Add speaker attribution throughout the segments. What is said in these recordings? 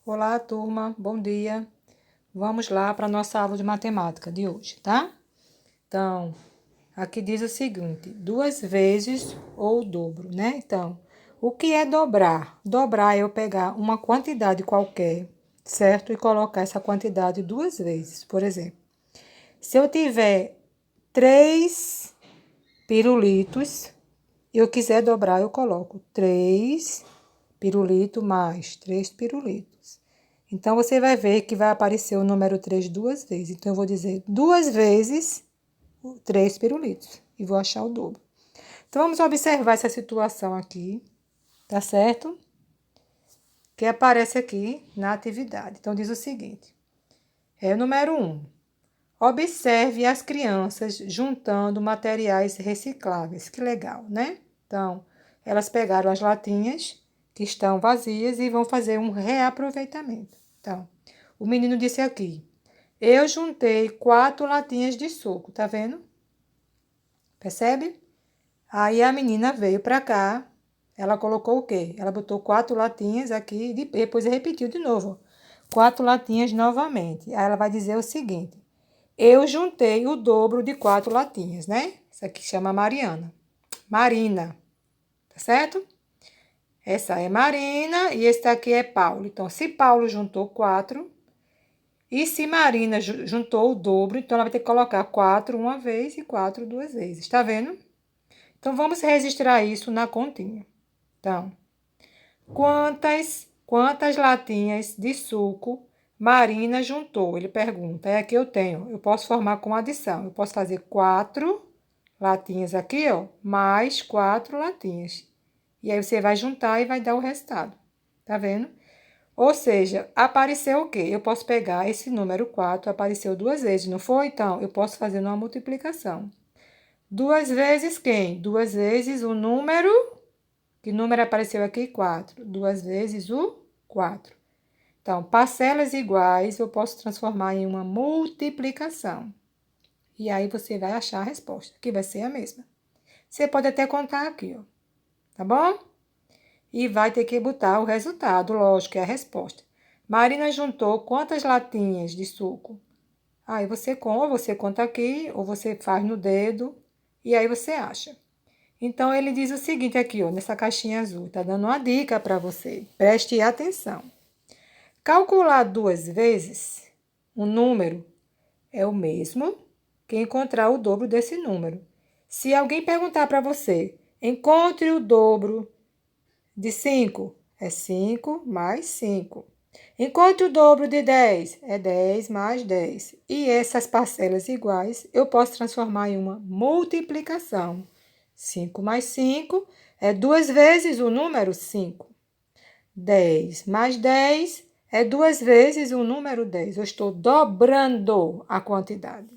Speaker 1: Olá, turma, bom dia. Vamos lá para a nossa aula de matemática de hoje, tá? Então, aqui diz o seguinte: 2 vezes ou o dobro, né? Então, o que é dobrar? Dobrar é eu pegar uma quantidade qualquer, certo? E colocar essa quantidade 2 vezes. Por exemplo, se eu tiver 3 pirulitos, eu quiser dobrar, eu coloco 3 pirulitos mais 3 pirulitos. Então, você vai ver que vai aparecer o número 3 2 vezes. Então, eu vou dizer 2 vezes 3 pirulitos e vou achar o dobro. Então, vamos observar essa situação aqui, tá certo? Que aparece aqui na atividade. Então, diz o seguinte: o número 1. Observe as crianças juntando materiais recicláveis. Que legal, né? Então, elas pegaram as latinhas que estão vazias e vão fazer um reaproveitamento. Então, o menino disse aqui: eu juntei 4 latinhas de suco, tá vendo? Percebe? Aí a menina veio para cá, ela colocou o quê? Ela botou 4 latinhas aqui e depois repetiu de novo. 4 latinhas novamente. Aí ela vai dizer o seguinte: eu juntei o dobro de 4 latinhas, né? Isso aqui chama Mariana. Marina, tá certo? Essa é Marina e esse daqui é Paulo. Então, se Paulo juntou 4 e se Marina juntou o dobro, então ela vai ter que colocar 4 uma vez e 4 2 vezes. Tá vendo? Então, vamos registrar isso na continha. Então, quantas latinhas de suco Marina juntou? Ele pergunta. É aqui eu tenho. Eu posso formar com adição. Eu posso fazer 4 latinhas aqui, ó, mais 4 latinhas. E aí você vai juntar e vai dar o resultado. Tá vendo? Ou seja, apareceu o quê? Eu posso pegar esse número 4, apareceu 2 vezes, não foi? Então, eu posso fazer uma multiplicação. 2 vezes quem? 2 vezes o número. Que número apareceu aqui? 4. 2 vezes o 4. Então, parcelas iguais eu posso transformar em uma multiplicação. E aí você vai achar a resposta, que vai ser a mesma. Você pode até contar aqui, ó. Tá bom? E vai ter que botar o resultado, lógico, é a resposta. Marina juntou quantas latinhas de suco? Aí ou você conta aqui, ou você faz no dedo, e aí você acha. Então, ele diz o seguinte aqui, ó, nessa caixinha azul, tá dando uma dica para você. Preste atenção. Calcular 2 vezes um número é o mesmo que encontrar o dobro desse número. Se alguém perguntar para você, encontre o dobro de 5, é 5 mais 5. Enquanto o dobro de 10 é 10 mais 10. E essas parcelas iguais eu posso transformar em uma multiplicação. 5 mais 5 é 2 vezes o número 5. 10 mais 10 é 2 vezes o número 10. Eu estou dobrando a quantidade.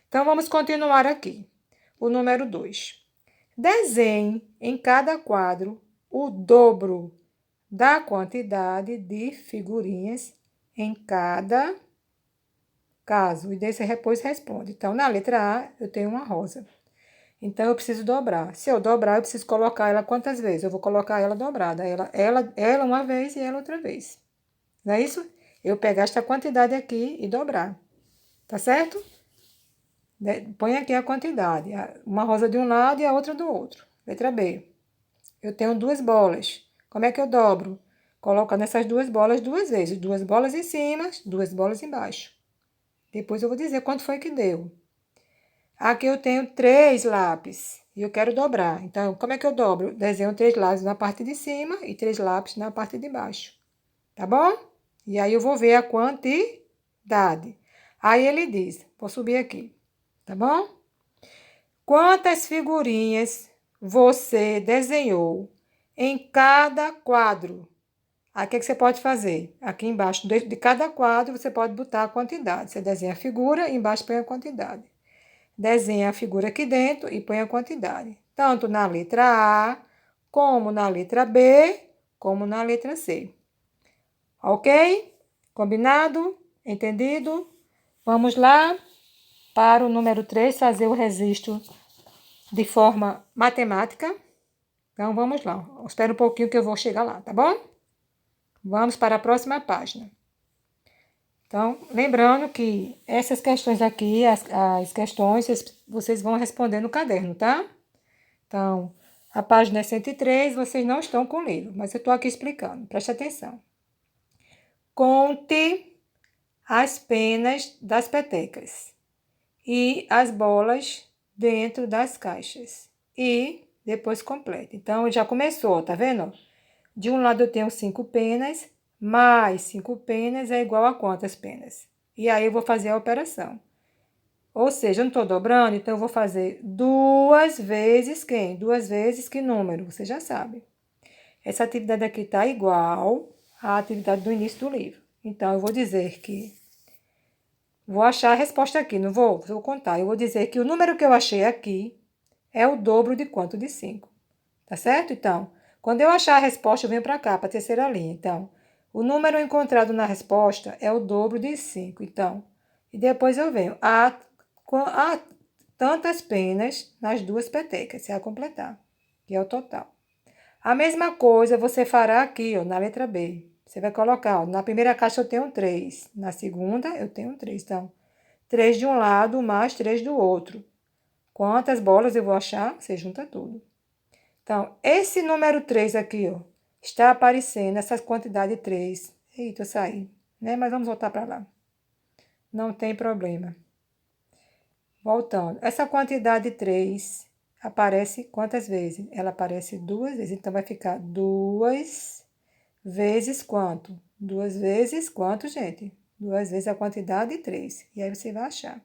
Speaker 1: Então, vamos continuar aqui. O número 2. Desenhe em cada quadro o dobro da quantidade de figurinhas em cada caso. E desse depois responde. Então, na letra A, eu tenho uma rosa. Então, eu preciso dobrar. Se eu dobrar, eu preciso colocar ela quantas vezes? Eu vou colocar ela dobrada. Ela uma vez e ela outra vez. Não é isso? Eu pegar esta quantidade aqui e dobrar. Tá certo? Põe aqui a quantidade. Uma rosa de um lado e a outra do outro. Letra B. Eu tenho 2 bolas. Como é que eu dobro? Coloca nessas 2 bolas 2 vezes. 2 bolas em cima, 2 bolas embaixo. Depois eu vou dizer quanto foi que deu. Aqui eu tenho 3 lápis e eu quero dobrar. Então, como é que eu dobro? Desenho 3 lápis na parte de cima e 3 lápis na parte de baixo. Tá bom? E aí eu vou ver a quantidade. Aí ele diz, vou subir aqui, tá bom? Quantas figurinhas você desenhou em cada quadro? Aí, o que você pode fazer? Aqui embaixo de cada quadro, você pode botar a quantidade. Você desenha a figura e embaixo põe a quantidade. Desenha a figura aqui dentro e põe a quantidade. Tanto na letra A, como na letra B, como na letra C. Ok? Combinado? Entendido? Vamos lá para o número 3, fazer o registro de forma matemática. Então, vamos lá. Espera um pouquinho que eu vou chegar lá, tá bom? Vamos para a próxima página. Então, lembrando que essas questões aqui, as questões, vocês vão responder no caderno, tá? Então, a página é 103, vocês não estão com o livro, mas eu estou aqui explicando, preste atenção. Conte as penas das petecas e as bolas dentro das caixas. E depois completa. Então, já começou, tá vendo? De um lado eu tenho 5 penas, mais 5 penas é igual a quantas penas? E aí eu vou fazer a operação. Ou seja, eu não estou dobrando, então eu vou fazer 2 vezes quem? 2 vezes que número? Você já sabe. Essa atividade aqui está igual à atividade do início do livro. Então, eu vou dizer que... Vou achar a resposta aqui, não vou? Vou contar. Eu vou dizer que o número que eu achei aqui é o dobro de quanto? De 5. Tá certo? Então, quando eu achar a resposta, eu venho para cá, para a terceira linha. Então, o número encontrado na resposta é o dobro de 5. Então, e depois eu venho. Há tantas penas nas 2 petecas, se a completar, que é o total. A mesma coisa você fará aqui, ó, na letra B. Você vai colocar, ó, na primeira caixa eu tenho 3, na segunda eu tenho 3. Então, 3 de um lado mais 3 do outro. Quantas bolas eu vou achar? Você junta tudo. Então, esse número 3 aqui, ó, está aparecendo, essa quantidade 3. Eita, eu saí, né? Mas vamos voltar para lá. Não tem problema. Voltando. Essa quantidade 3 aparece quantas vezes? Ela aparece 2 vezes. Então, vai ficar 2 vezes quanto? 2 vezes quanto, gente? 2 vezes a quantidade 3. E aí, você vai achar.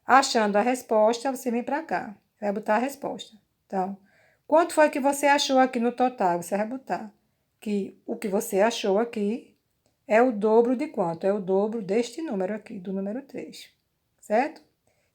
Speaker 1: Achando a resposta, você vem para cá. Vai botar a resposta. Então, quanto foi que você achou aqui no total? Você vai botar que o que você achou aqui é o dobro de quanto? É o dobro deste número aqui, do número 3. Certo?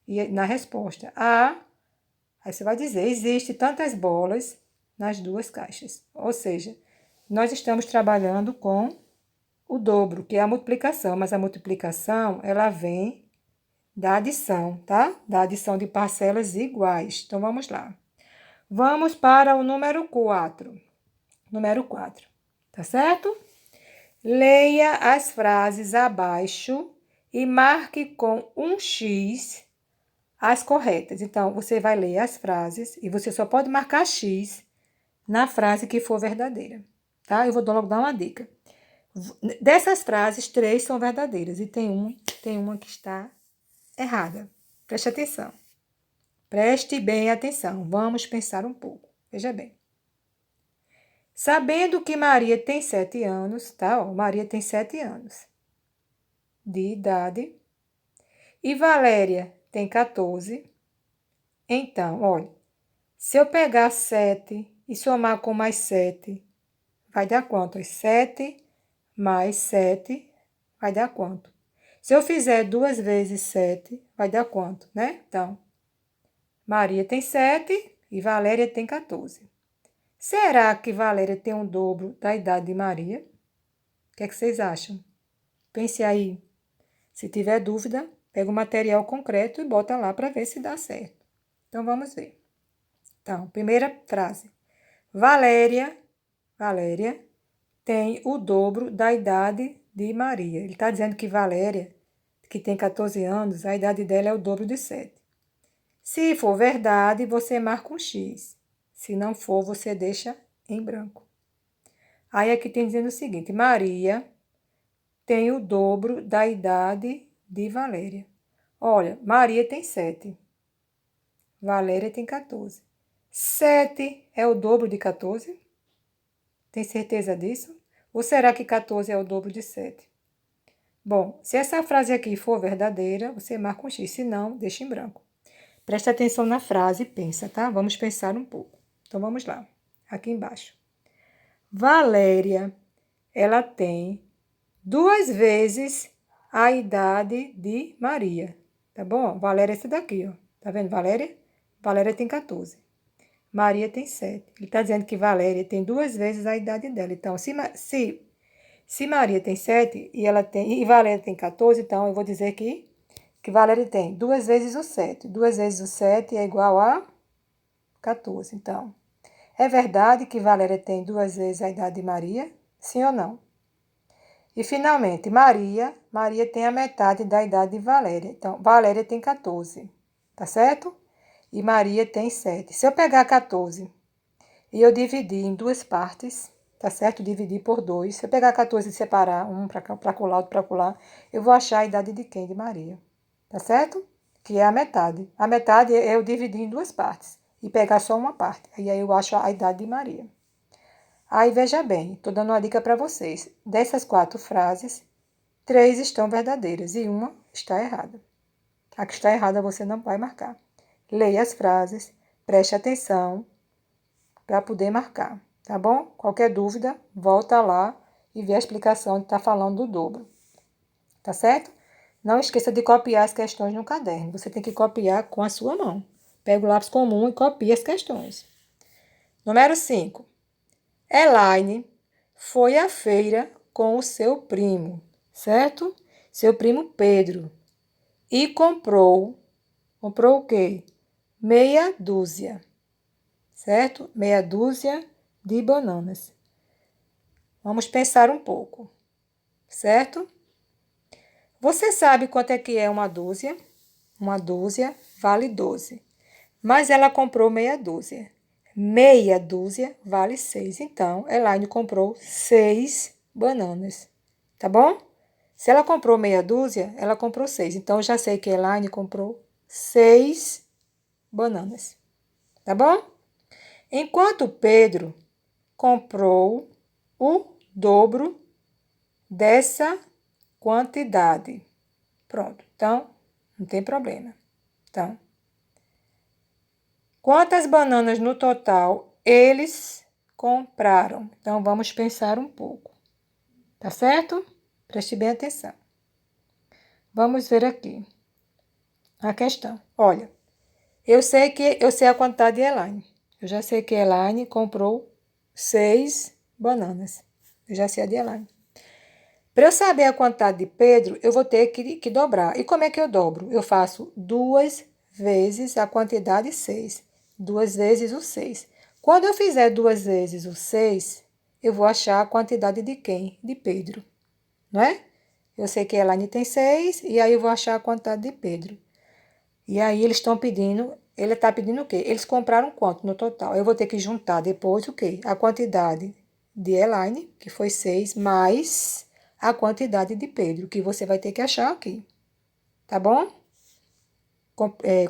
Speaker 1: E na resposta A, aí você vai dizer, existe tantas bolas nas 2 caixas. Ou seja, nós estamos trabalhando com o dobro, que é a multiplicação. Mas a multiplicação, ela vem da adição, tá? Da adição de parcelas iguais. Então, vamos lá. Vamos para o número 4. Número 4, tá certo? Leia as frases abaixo e marque com um X as corretas. Então, você vai ler as frases e você só pode marcar X na frase que for verdadeira, tá? Eu vou logo dar uma dica. Dessas frases, 3 são verdadeiras e tem uma que está errada. Preste atenção. Preste bem atenção. Vamos pensar um pouco. Veja bem. Sabendo que Maria tem 7 anos, tá? Ó, Maria tem 7 anos de idade e Valéria tem 14. Então, olha, se eu pegar 7 e somar com mais 7, vai dar quanto? 7 mais 7 vai dar quanto? Se eu fizer 2 vezes 7, vai dar quanto, né? Então, Maria tem 7 e Valéria tem 14. Será que Valéria tem o dobro da idade de Maria? O que é que vocês acham? Pense aí. Se tiver dúvida, pega o material concreto e bota lá para ver se dá certo. Então, vamos ver. Então, primeira frase. Valéria tem o dobro da idade de Maria. Ele está dizendo que Valéria, que tem 14 anos, a idade dela é o dobro de 7. Se for verdade, você marca um X. Se não for, você deixa em branco. Aí aqui tem dizendo o seguinte, Maria tem o dobro da idade de Valéria. Olha, Maria tem 7. Valéria tem 14. 7 é o dobro de 14? Tem certeza disso? Ou será que 14 é o dobro de 7? Bom, se essa frase aqui for verdadeira, você marca um X. Se não, deixa em branco. Presta atenção na frase e pensa, tá? Vamos pensar um pouco. Então, vamos lá. Aqui embaixo. Valéria, ela tem 2 vezes a idade de Maria. Tá bom? Valéria é essa daqui, ó. Tá vendo, Valéria? Valéria tem 14. Maria tem 7. Ele está dizendo que Valéria tem 2 vezes a idade dela. Então, se Maria tem 7 e Valéria tem 14, então eu vou dizer que Valéria tem 2 vezes o 7. 2 vezes o 7 é igual a 14. Então, é verdade que Valéria tem 2 vezes a idade de Maria? Sim ou não? E, finalmente, Maria. Maria tem a metade da idade de Valéria. Então, Valéria tem 14, tá certo? E Maria tem 7. Se eu pegar 14 e eu dividir em duas partes, tá certo? Dividir por 2. Se eu pegar 14 e separar, um para colar, outro para colar, eu vou achar a idade de quem? De Maria, tá certo? Que é a metade. A metade eu dividir em duas partes e pegar só uma parte. E aí eu acho a idade de Maria. Aí, veja bem, estou dando uma dica para vocês. Dessas 4 frases, 3 estão verdadeiras e uma está errada. A que está errada você não vai marcar. Leia as frases, preste atenção para poder marcar, tá bom? Qualquer dúvida, volta lá e vê a explicação de estar falando do dobro, tá certo? Não esqueça de copiar as questões no caderno. Você tem que copiar com a sua mão. Pega o lápis comum e copia as questões. Número 5. Elaine foi à feira com o seu primo, certo? Seu primo Pedro. E comprou o quê? Meia dúzia, certo? Meia dúzia de bananas. Vamos pensar um pouco, certo? Você sabe quanto é que é uma dúzia? Uma dúzia vale 12. Mas ela comprou meia dúzia. Meia dúzia vale 6. Então, Elaine comprou 6 bananas. Tá bom? Se ela comprou meia dúzia, ela comprou 6. Então, eu já sei que Elaine comprou 6 bananas. Tá bom? Enquanto Pedro comprou o dobro dessa quantidade. Pronto. Então, não tem problema. Então, quantas bananas no total eles compraram? Então, vamos pensar um pouco. Tá certo? Preste bem atenção. Vamos ver aqui a questão. Olha, eu sei a quantidade de Elaine. Eu já sei que Elaine comprou 6 bananas. Eu já sei a de Elaine. Para eu saber a quantidade de Pedro, eu vou ter que dobrar. E como é que eu dobro? Eu faço 2 vezes a quantidade 6. 2 vezes o 6. Quando eu fizer 2 vezes o 6, eu vou achar a quantidade de quem? De Pedro. Não é? Eu sei que a Elaine tem 6, e aí eu vou achar a quantidade de Pedro. E aí eles estão pedindo, ele está pedindo o quê? Eles compraram quanto no total? Eu vou ter que juntar depois o quê? A quantidade de Elaine, que foi 6, mais a quantidade de Pedro, que você vai ter que achar aqui. Tá bom?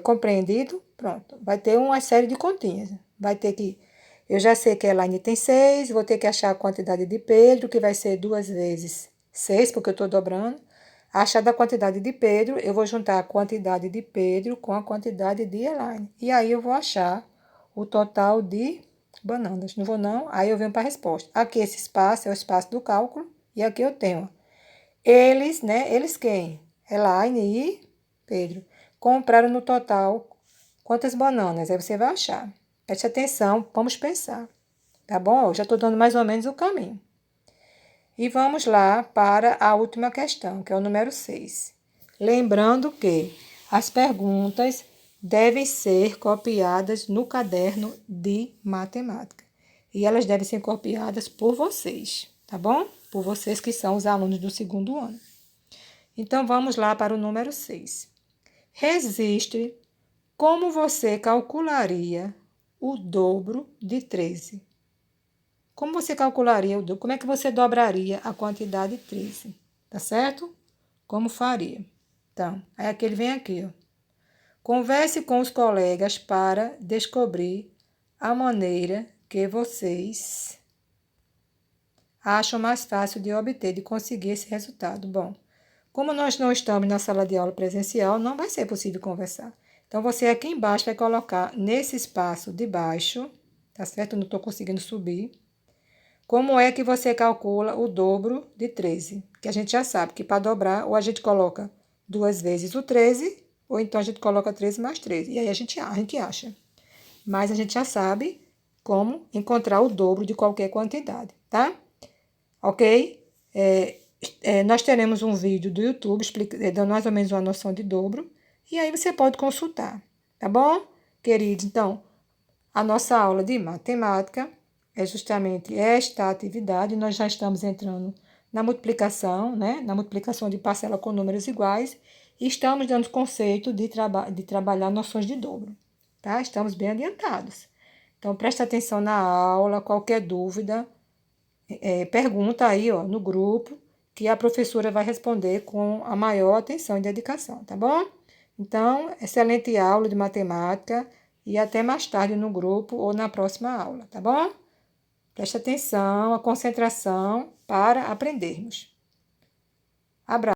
Speaker 1: Compreendido? Pronto. Vai ter uma série de continhas. Vai ter que... Eu já sei que a Elaine tem 6, vou ter que achar a quantidade de Pedro, que vai ser 2 vezes 6, porque eu estou dobrando. Achar a quantidade de Pedro, eu vou juntar a quantidade de Pedro com a quantidade de Elaine. E aí eu vou achar o total de bananas. Não vou não? Aí eu venho para a resposta. Aqui esse espaço é o espaço do cálculo. E aqui eu tenho eles, né? Eles quem? Elaine e Pedro. Compraram no total quantas bananas? Aí você vai achar. Preste atenção, vamos pensar. Tá bom? Eu já estou dando mais ou menos o caminho. E vamos lá para a última questão, que é o número 6. Lembrando que as perguntas devem ser copiadas no caderno de matemática. E elas devem ser copiadas por vocês, tá bom? Por vocês que são os alunos do 2º ano. Então, vamos lá para o número 6. Registre como você calcularia o dobro de 13. Como você calcularia o dobro? Como é que você dobraria a quantidade 13? Tá certo? Como faria? Então, aí aqui ele vem aqui, ó. Converse com os colegas para descobrir a maneira que vocês acham mais fácil de obter, de conseguir esse resultado. Bom, como nós não estamos na sala de aula presencial, não vai ser possível conversar. Então, você aqui embaixo vai colocar nesse espaço de baixo, tá certo? Eu não estou conseguindo subir. Como é que você calcula o dobro de 13? Que a gente já sabe que para dobrar, ou a gente coloca 2 vezes o 13, ou então a gente coloca 13 mais 13. E aí a gente acha. Mas a gente já sabe como encontrar o dobro de qualquer quantidade, tá? Ok? Nós teremos um vídeo do YouTube dando mais ou menos uma noção de dobro. E aí você pode consultar, tá bom, queridos? Então, a nossa aula de matemática é justamente esta atividade. Nós já estamos entrando na multiplicação, né? Na multiplicação de parcela com números iguais. E estamos dando o conceito de trabalhar noções de dobro, tá? Estamos bem adiantados. Então, presta atenção na aula, qualquer dúvida, pergunta aí, ó, no grupo, que a professora vai responder com a maior atenção e dedicação, tá bom? Então, excelente aula de matemática e até mais tarde no grupo ou na próxima aula, tá bom? Preste atenção, a concentração para aprendermos. Abraço.